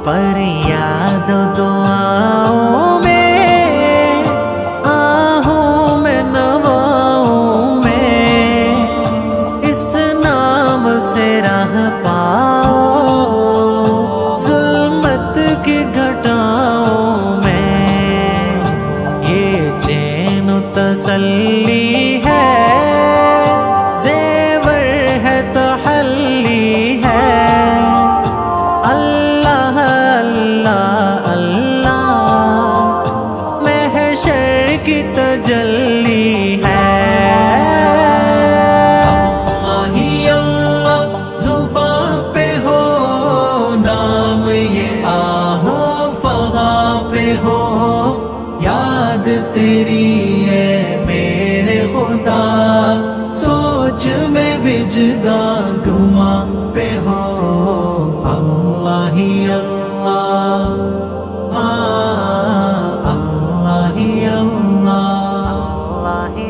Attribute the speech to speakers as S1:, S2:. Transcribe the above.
S1: फरियाद दुआओं में आहूं में नवाऊं में, इस नाम से राह पाओ जुल्मत की घटाओं में। ये चैन तसल्ली है, ज़ेवर है तहल्ली है। अल्लाह अल्लाह अल्लाह महशर की तजल्ली है। अल्लाह ही अल्लाह ज़ुबां पे हो, नाम ये आहो फ़ग़ां पे हो। याद तेरी है मेरे खुदा, सोच में विजदां गुमां पे हो। अल्लाह ही अल्लाह, अल्लाह ही अल्लाह, अल्लाह ही